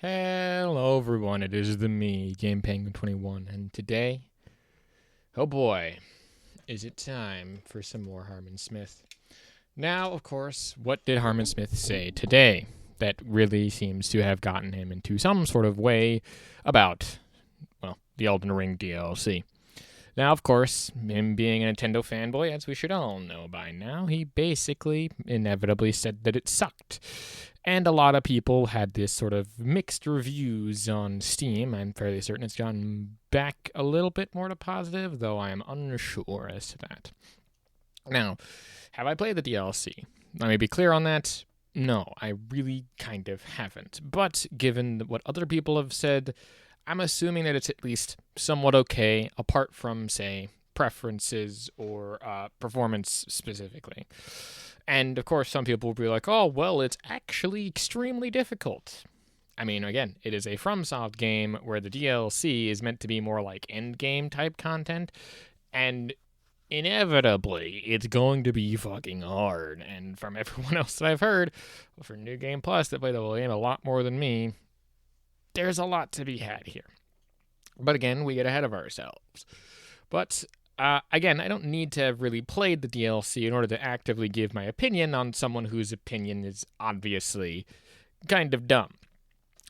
Hello everyone, it is me, Game Penguin 21, and today, oh boy, is it time for some more Harman Smith. Now, of course, what did Harman Smith say today that really seems to have gotten him into some sort of way about, well, the Elden Ring DLC? Now, of course, him being a Nintendo fanboy, as we should all know by now, he basically inevitably said that it sucked. And a lot of people had this sort of mixed reviews on Steam. I'm fairly certain it's gone back a little bit more to positive, though I am unsure as to that. Now, have I played the DLC? Let me be clear on that. No, I really kind of haven't. But given what other people have said, I'm assuming that it's at least somewhat okay, apart from, say, preferences or performance specifically. And of course, some people will be like, oh, well, it's actually extremely difficult. I mean, again, it is a FromSoft game where the DLC is meant to be more like endgame type content, and inevitably, it's going to be fucking hard. And from everyone else that I've heard, for New Game Plus that play the game a lot more than me, there's a lot to be had here. But again, we get ahead of ourselves. But again, I don't need to have really played the DLC in order to actively give my opinion on someone whose opinion is obviously kind of dumb.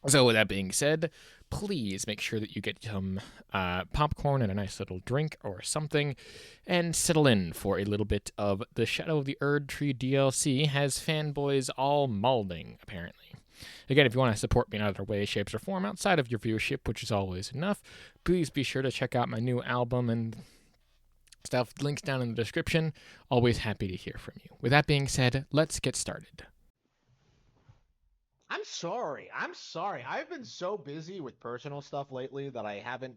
So with that being said, please make sure that you get some popcorn and a nice little drink or something, and settle in for a little bit of the Shadow of the Erd Tree DLC has fanboys all malding, apparently. Again, if you want to support me in other ways, shapes, or form outside of your viewership, which is always enough, please be sure to check out my new album and stuff. Links down in the description. Always happy to hear from you. With that being said, let's get started. I'm sorry. I'm sorry. I've been so busy with personal stuff lately that I haven't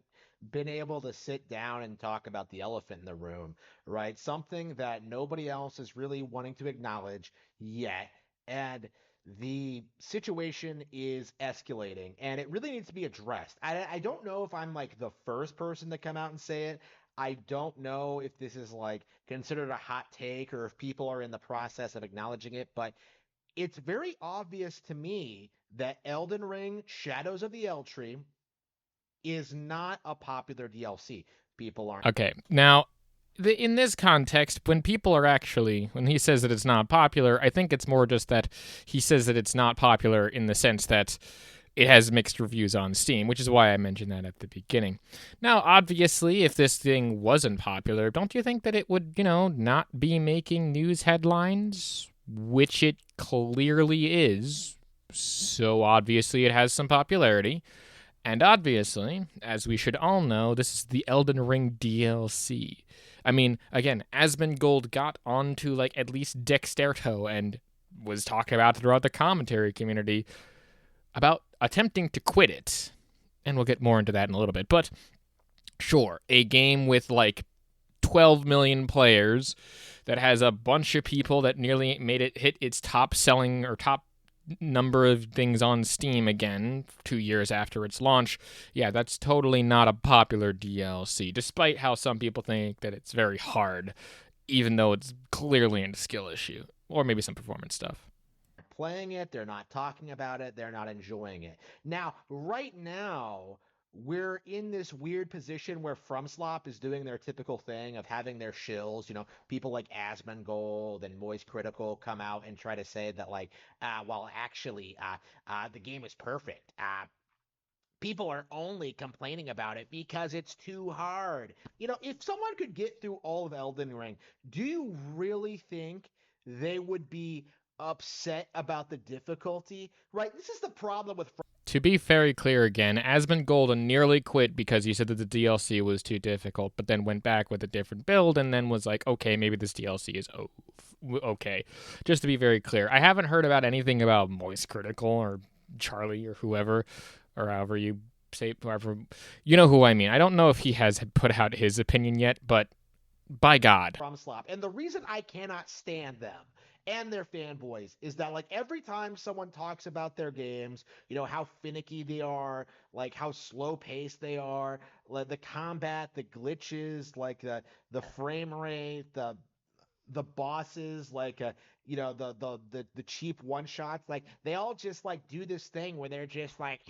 been able to sit down and talk about the elephant in the room, right? Something that nobody else is really wanting to acknowledge yet. And the situation is escalating and it really needs to be addressed. I don't know if I'm like the first person to come out and say it. I don't know if this is like considered a hot take or if people are in the process of acknowledging it, but it's very obvious to me that Elden Ring Shadows of the Tree is not a popular DLC. People aren't. Okay, now, in this context, when people are actually, when he says that it's not popular, I think it's more just that he says that it's not popular in the sense that it has mixed reviews on Steam, which is why I mentioned that at the beginning. Now, obviously, if this thing wasn't popular, don't you think that it would, not be making news headlines? Which it clearly is. So obviously, it has some popularity. And obviously, as we should all know, this is the Elden Ring DLC. I mean, again, Asmongold got onto like at least Dexerto and was talked about throughout the commentary community about attempting to quit it. And we'll get more into that in a little bit. But sure, a game with like 12 million players that has a bunch of people that nearly made it hit its top selling or top number of things on Steam again 2 years after its launch. Yeah, that's totally not a popular DLC, despite how some people think that it's very hard, even though it's clearly a skill issue, or maybe some performance stuff. Playing it, they're not talking about it, they're not enjoying it. Now, right now, we're in this weird position where FromSlop is doing their typical thing of having their shills, people like Asmongold and Moist Critical come out and try to say that like, well, actually, the game is perfect. People are only complaining about it because it's too hard. If someone could get through all of Elden Ring, do you really think they would be upset about the difficulty? Right? This is the problem with To be very clear again, Asmongold nearly quit because he said that the DLC was too difficult, but then went back with a different build and then was like, okay, maybe this DLC is okay. Just to be very clear, I haven't heard about anything about Moist Critical or Charlie or whoever, or however you say, whoever, you know who I mean. I don't know if he has put out his opinion yet, but by God. FromSlop. And the reason I cannot stand them and their fanboys is that like every time someone talks about their games, how finicky they are, like how slow paced they are, like the combat, the glitches, like the frame rate, the bosses, like the cheap one shots, like they all just like do this thing where they're just like,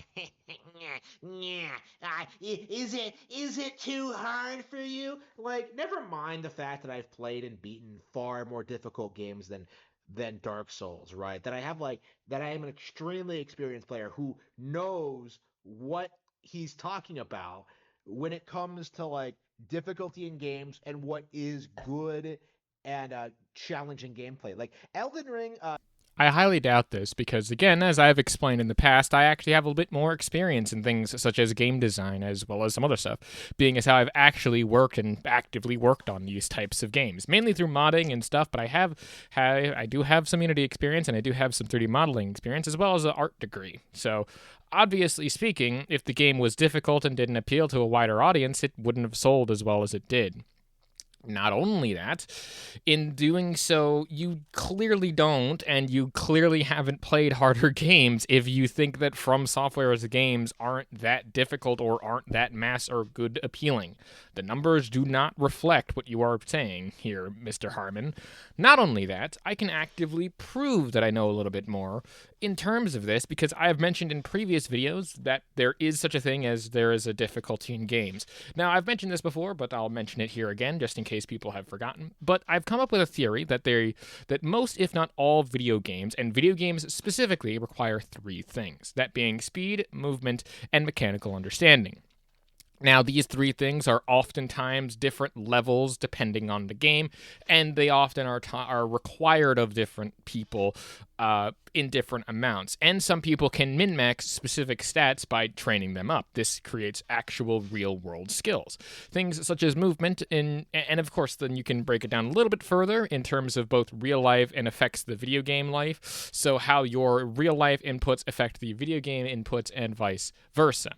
yeah, is it too hard for you? Like, never mind the fact that I've played and beaten far more difficult games than Dark Souls, right? That I am an extremely experienced player who knows what he's talking about when it comes to like difficulty in games and what is good and challenging gameplay. Like Elden Ring. I highly doubt this because, again, as I've explained in the past, I actually have a bit more experience in things such as game design as well as some other stuff, being as how I've actually worked and actively worked on these types of games, mainly through modding and stuff. But I do have some Unity experience and I do have some 3D modeling experience as well as an art degree. So, obviously speaking, if the game was difficult and didn't appeal to a wider audience, it wouldn't have sold as well as it did. Not only that, in doing so, you clearly don't, and you clearly haven't played harder games if you think that From Software's games aren't that difficult or aren't that mass or good appealing. The numbers do not reflect what you are saying here, Mr. Harman. Not only that, I can actively prove that I know a little bit more in terms of this because I have mentioned in previous videos that there is such a thing as there is a difficulty in games. Now, I've mentioned this before, but I'll mention it here again just in case people have forgotten. But I've come up with a theory that most, if not all, video games, and video games specifically, require three things, that being speed, movement, and mechanical understanding. Now, these three things are oftentimes different levels depending on the game, and they often are required of different people in different amounts. And some people can min-max specific stats by training them up. This creates actual real-world skills. Things such as movement, and of course, then you can break it down a little bit further in terms of both real life and affects the video game life. So how your real-life inputs affect the video game inputs and vice versa.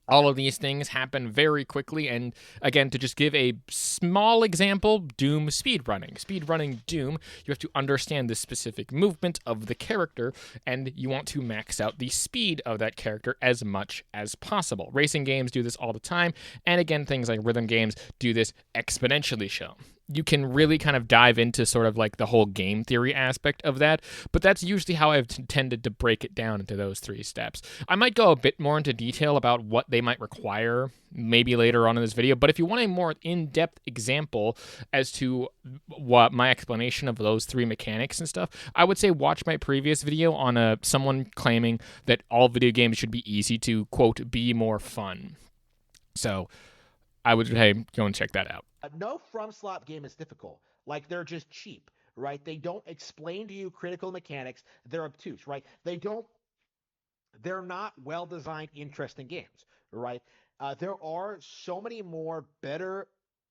All of these things happen very quickly, and again, to just give a small example, Doom speedrunning. Speedrunning Doom, you have to understand the specific movement of the character, and you want to max out the speed of that character as much as possible. Racing games do this all the time, and again, things like rhythm games do this exponentially so. You can really kind of dive into sort of like the whole game theory aspect of that, but that's usually how I've tended to break it down into those three steps. I might go a bit more into detail about what they might require maybe later on in this video, but if you want a more in-depth example as to what my explanation of those three mechanics and stuff, I would say watch my previous video on someone claiming that all video games should be easy to, quote, be more fun. So I would, hey, go and check that out. No From Slop game is difficult. Like, they're just cheap, right? They don't explain to you critical mechanics. They're obtuse, right? They're not well-designed, interesting games, right? There are so many more better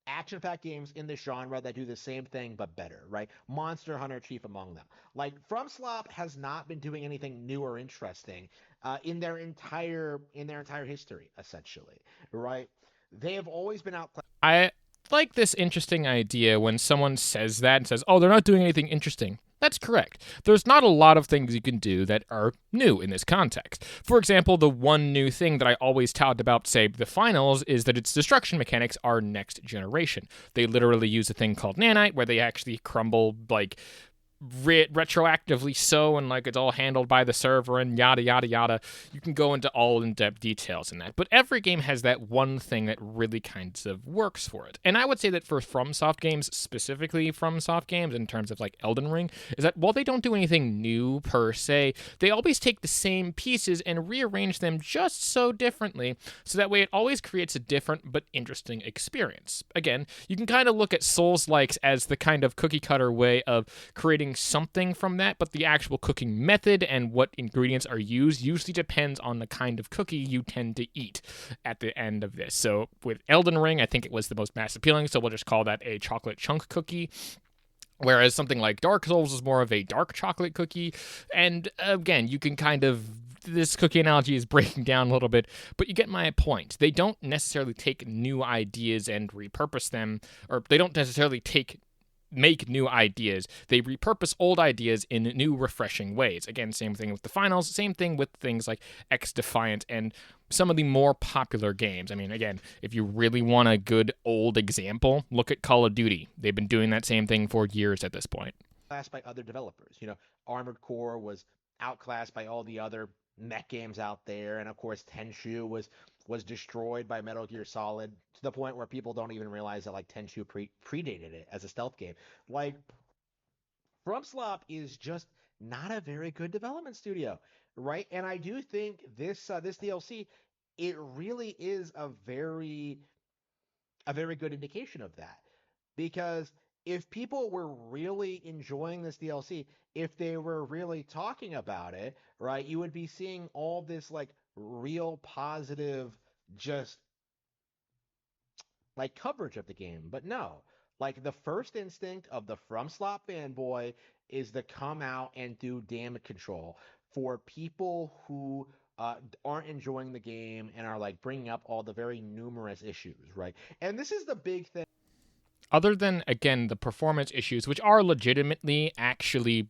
action-packed games in this genre that do the same thing but better, right? Monster Hunter chief among them. Like, From Slop has not been doing anything new or interesting in their entire history, essentially, right? They have always been outplayed. I like this interesting idea when someone says that and says, oh, they're not doing anything interesting. That's correct. There's not a lot of things you can do that are new in this context. For example, the one new thing that I always touted about, say, the finals, is that its destruction mechanics are next generation. They literally use a thing called nanite, where they actually crumble, like, retroactively so, and like it's all handled by the server and yada yada yada. You can go into all in-depth details in that, but every game has that one thing that really kind of works for it. And I would say that for FromSoft games, specifically FromSoft games in terms of like Elden Ring, is that while they don't do anything new per se, they always take the same pieces and rearrange them just so differently, so that way it always creates a different but interesting experience. Again, you can kind of look at Souls-likes as the kind of cookie cutter way of creating something from that, but the actual cooking method and what ingredients are used usually depends on the kind of cookie you tend to eat at the end of this. So with Elden Ring, I think it was the most mass appealing, so we'll just call that a chocolate chunk cookie. Whereas something like Dark Souls is more of a dark chocolate cookie. And again, you can kind of, this cookie analogy is breaking down a little bit, but you get my point. They don't necessarily take new ideas and repurpose them, or they don't necessarily take make new ideas. They repurpose old ideas in new, refreshing ways. Again, same thing with the finals, same thing with things like X Defiant and some of the more popular games. I mean, again, if you really want a good old example, look at Call of Duty. They've been doing that same thing for years at this point. Classed by other developers. Armored Core was outclassed by all the other mech games out there, and of course Tenchu was destroyed by Metal Gear Solid to the point where people don't even realize that like Tenchu predated it as a stealth game. Like FromSlop is just not a very good development studio, right? And I do think this DLC it really is a very good indication of that because if people were really enjoying this DLC, if they were really talking about it, right, you would be seeing all this like real positive just like coverage of the game. But no, like the first instinct of the FromSlop fanboy is to come out and do damage control for people who aren't enjoying the game and are like bringing up all the very numerous issues, right? And this is the big thing. Other than, again, the performance issues, which are legitimately actually,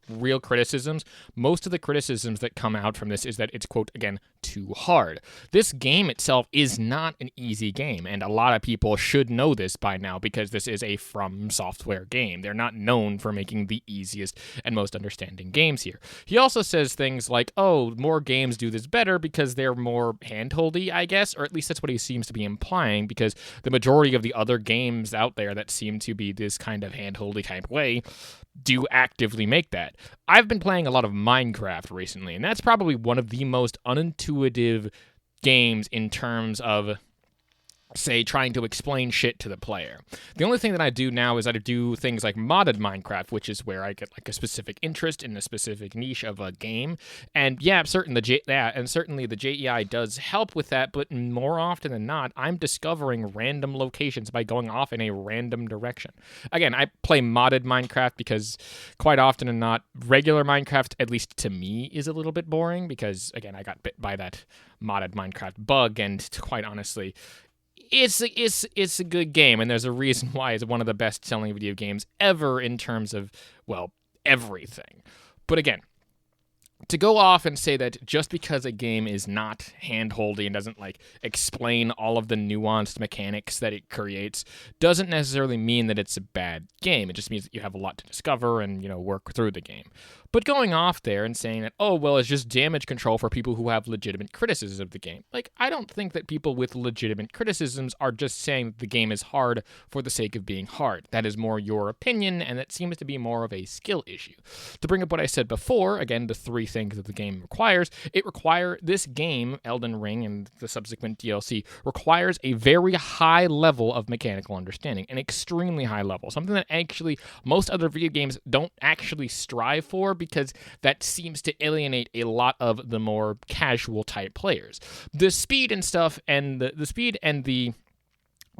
real criticisms, most of the criticisms that come out from this is that it's, quote, again, too hard. This game itself is not an easy game, and a lot of people should know this by now because this is a From Software game. They're not known for making the easiest and most understanding games here. He also says things like, oh, more games do this better because they're more handholdy, I guess, or at least that's what he seems to be implying, because the majority of the other games out there that seem to be this kind of handholdy type way do actively make that. I've been playing a lot of Minecraft recently, and that's probably one of the most unintuitive games in terms of, say, trying to explain shit to the player. The only thing that I do now is I do things like modded Minecraft, which is where I get like a specific interest in a specific niche of a game. And yeah, certainly the JEI does help with that, but more often than not, I'm discovering random locations by going off in a random direction. Again, I play modded Minecraft because quite often and not, regular Minecraft, at least to me, is a little bit boring because, again, I got bit by that modded Minecraft bug, and quite honestly, it's a good game, and there's a reason why it's one of the best-selling video games ever in terms of, well, everything. But again, to go off and say that just because a game is not handholdy and doesn't like explain all of the nuanced mechanics that it creates doesn't necessarily mean that it's a bad game. It just means that you have a lot to discover and, work through the game. But going off there and saying that, oh, well, it's just damage control for people who have legitimate criticisms of the game. Like, I don't think that people with legitimate criticisms are just saying that the game is hard for the sake of being hard. That is more your opinion, and that seems to be more of a skill issue. To bring up what I said before, again, the three things that the game requires, this game, Elden Ring and the subsequent DLC, requires a very high level of mechanical understanding, an extremely high level, something that actually most other video games don't actually strive for, because that seems to alienate a lot of the more casual type players. The speed and stuff, and the speed and the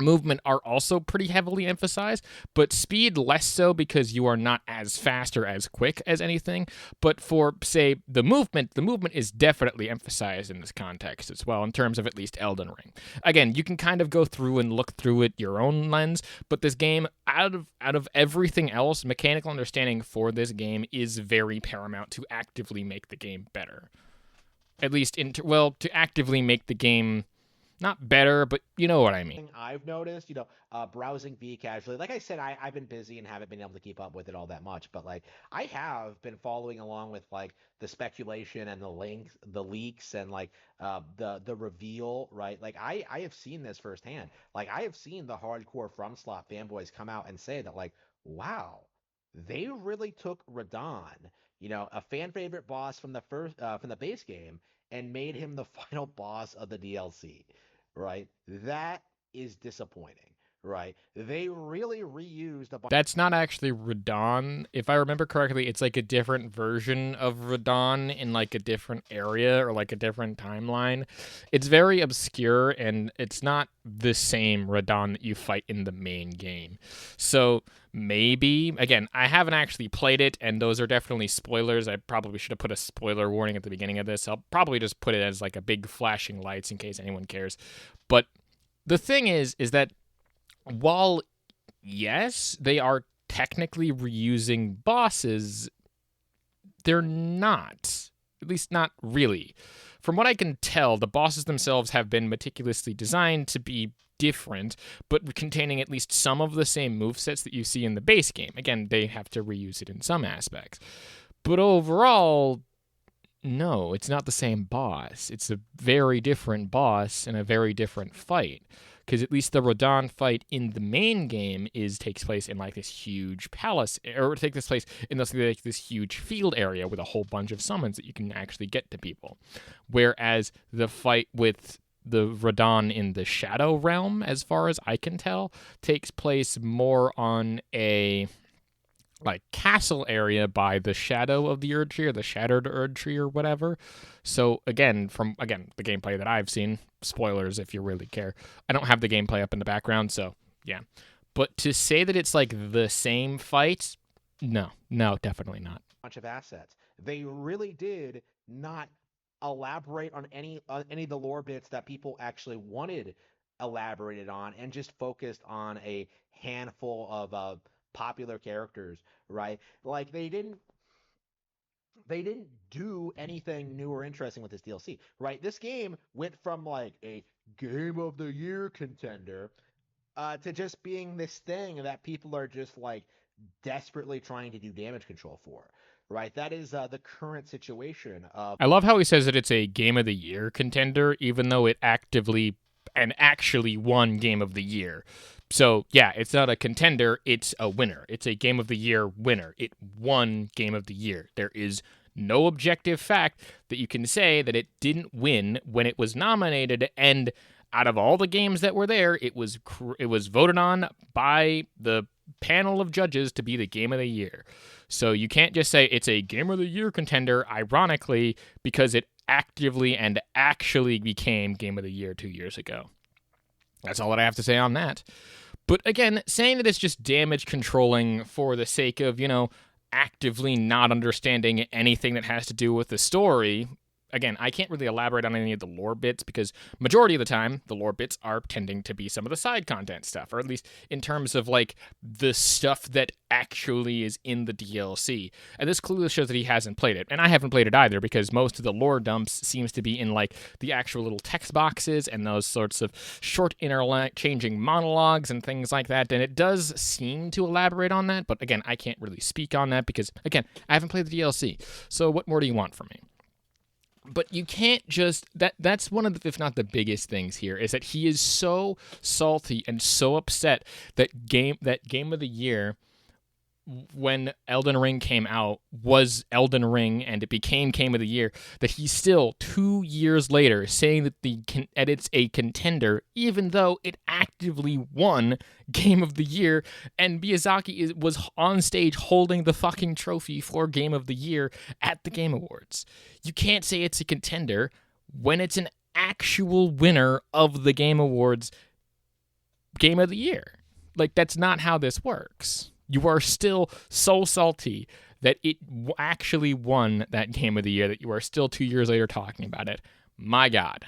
movement are also pretty heavily emphasized, but speed less so because you are not as fast or as quick as anything. But for, say, the movement is definitely emphasized in this context as well, in terms of at least Elden Ring. Again, you can kind of go through and look through it your own lens, but this game, out of everything else, mechanical understanding for this game is very paramount to actively make the game better. At least, to actively make the game not better, but you know what I mean. I've noticed, browsing B casually. Like I said, I've been busy and haven't been able to keep up with it all that much. But like, I have been following along with like the speculation and the leaks, and like the reveal, right? Like I have seen this firsthand. Like I have seen the hardcore FromSlop fanboys come out and say that like, wow, they really took Radon, a fan favorite boss from the base game, and made him the final boss of the DLC. Right? That is disappointing, right? They really reused a bunch. That's not actually Radon. If I remember correctly, it's like a different version of Radon in like a different area or like a different timeline. It's very obscure, and it's not the same Radon that you fight in the main game. So maybe, again, I haven't actually played it, and those are definitely spoilers. I probably should have put a spoiler warning at the beginning of this. I'll probably just put it as like a big flashing lights in case anyone cares. But the thing is that while, yes, they are technically reusing bosses, they're not. At least not really. From what I can tell, the bosses themselves have been meticulously designed to be different, but containing at least some of the same movesets that you see in the base game. Again, they have to reuse it in some aspects. But overall, no, it's not the same boss. It's a very different boss and a very different fight. Because at least the Radahn fight in the main game takes place in like this huge palace, or it takes place in this huge field area with a whole bunch of summons that you can actually get to people. Whereas the fight with the Radahn in the Shadow Realm, as far as I can tell, takes place more on a like castle area by the shadow of the Erd Tree or the shattered Erd Tree or whatever. So again, the gameplay that I've seen, spoilers if you really care, I don't have the gameplay up in the background, so yeah. But to say that it's like the same fight, no, definitely not. Bunch of assets. They really did not elaborate on any of the lore bits that people actually wanted elaborated on, and just focused on a handful of popular characters, right? Like they didn't do anything new or interesting with this DLC, right? This game went from like a game of the year contender to just being this thing that people are just like desperately trying to do damage control for, right? That is the current situation of. I love how he says that it's a Game of the Year contender, even though it actively and actually won Game of the Year. So, yeah, it's not a contender, it's a winner. It's a Game of the Year winner. It won Game of the Year. There is no objective fact that you can say that it didn't win when it was nominated, and out of all the games that were there, it was voted on by the panel of judges to be the Game of the Year. So you can't just say it's a Game of the Year contender, ironically, because it actively and actually became Game of the Year 2 years ago. That's all that I have to say on that. But again, saying that it's just damage controlling for the sake of, actively not understanding anything that has to do with the story, again, I can't really elaborate on any of the lore bits because majority of the time, the lore bits are tending to be some of the side content stuff, or at least in terms of like the stuff that actually is in the DLC. And this clearly shows that he hasn't played it. And I haven't played it either because most of the lore dumps seems to be in like the actual little text boxes and those sorts of short interchanging monologues and things like that. And it does seem to elaborate on that. But again, I can't really speak on that because, again, I haven't played the DLC. So what more do you want from me? But you can't just that's one of the, if not the biggest things here, is that he is so salty and so upset that game of the year when Elden Ring came out was Elden Ring and it became Game of the Year, that he's still 2 years later saying that it's a contender, even though it actively won Game of the Year, and Miyazaki was on stage holding the fucking trophy for Game of the Year at the Game Awards. You can't say it's a contender when it's an actual winner of the Game Awards Game of the Year. Like, that's not how this works. You are still so salty that it actually won that Game of the Year that you are still 2 years later talking about it. My God.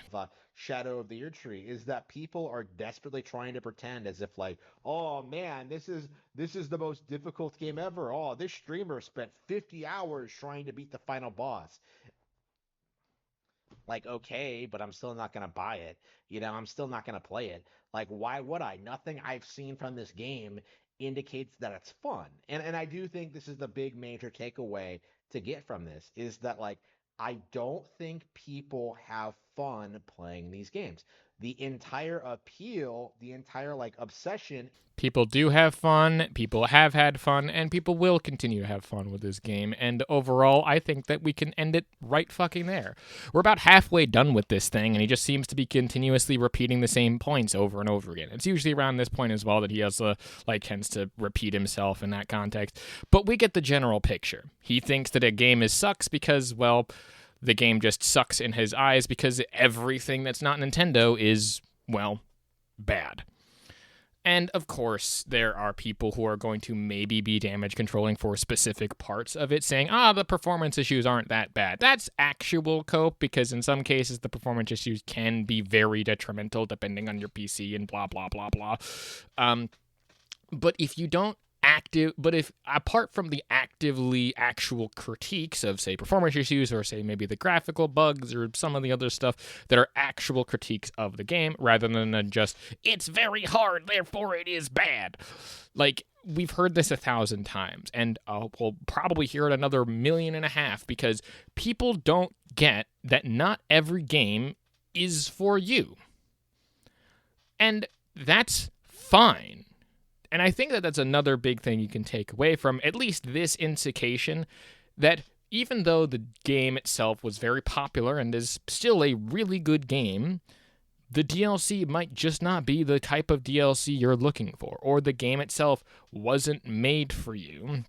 Shadow of the Erd Tree is that people are desperately trying to pretend as if like, oh man, this is the most difficult game ever. Oh, this streamer spent 50 hours trying to beat the final boss. Like, okay, but I'm still not going to buy it. I'm still not going to play it. Like, why would I? Nothing I've seen from this game indicates that it's fun. And I do think this is the big major takeaway to get from this, is that, like, I don't think people have fun playing these games. The entire appeal, the entire, like, obsession. People do have fun, people have had fun, and people will continue to have fun with this game. And overall, I think that we can end it right fucking there. We're about halfway done with this thing, and he just seems to be continuously repeating the same points over and over again. It's usually around this point as well that he has tends to repeat himself in that context. But we get the general picture. He thinks that a game sucks because, well, the game just sucks in his eyes because everything that's not Nintendo is, well, bad. And, of course, there are people who are going to maybe be damage controlling for specific parts of it, saying, the performance issues aren't that bad. That's actual cope, because in some cases the performance issues can be very detrimental depending on your PC and blah, blah, blah, blah. But if you don't if apart from the actively actual critiques of, say, performance issues or, say, maybe the graphical bugs or some of the other stuff that are actual critiques of the game rather than just, it's very hard, therefore it is bad. Like, we've heard this 1,000 times, and we'll probably hear it another 1.5 million because people don't get that not every game is for you. And that's fine. And I think that that's another big thing you can take away from at least this indication that even though the game itself was very popular and is still a really good game, the DLC might just not be the type of DLC you're looking for, or the game itself wasn't made for you.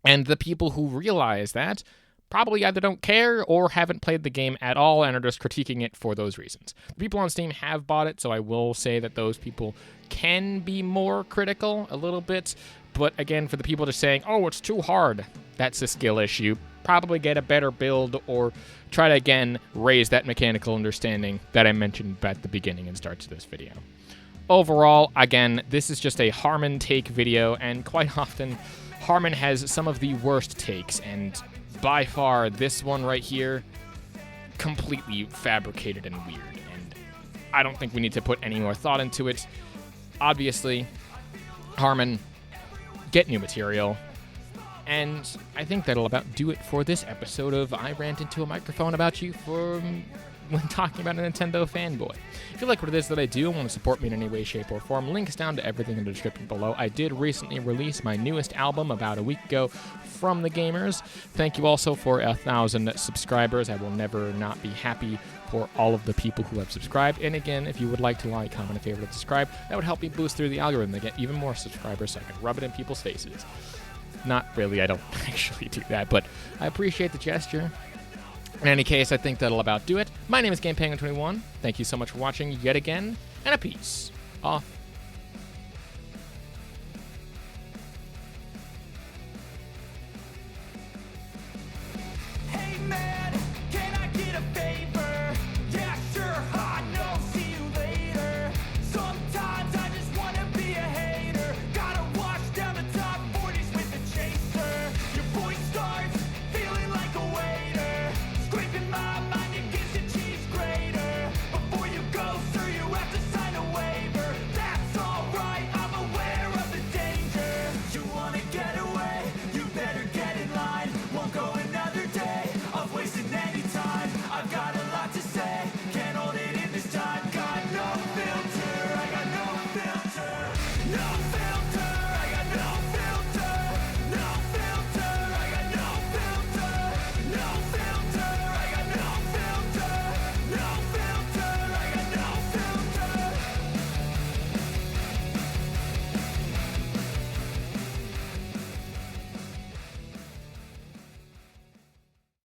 And the people who realize that probably either don't care or haven't played the game at all and are just critiquing it for those reasons. The people on Steam have bought it, so I will say that those people can be more critical a little bit. But again, for the people just saying, oh, it's too hard, that's a skill issue. Probably get a better build or try to, again, raise that mechanical understanding that I mentioned at the beginning and start to this video. Overall, again, this is just a Harman take video, and quite often, Harman has some of the worst takes, and by far, this one right here, completely fabricated and weird, and I don't think we need to put any more thought into it. Obviously, Harman, get new material. And I think that'll about do it for this episode of I Rant Into a Microphone About You when talking about a Nintendo fanboy. If you like what it is that I do and want to support me in any way, shape, or form, links down to everything in the description below. I did recently release my newest album about a week ago, From the Gamers. Thank you also for 1,000 subscribers. I will never not be happy for all of the people who have subscribed. And again, if you would like to like, comment, and favorite, and subscribe, that would help me boost through the algorithm to get even more subscribers so I can rub it in people's faces. Not really, I don't actually do that, but I appreciate the gesture. In any case, I think that'll about do it. My name is GamePenguin21. Thank you so much for watching yet again, and a peace off.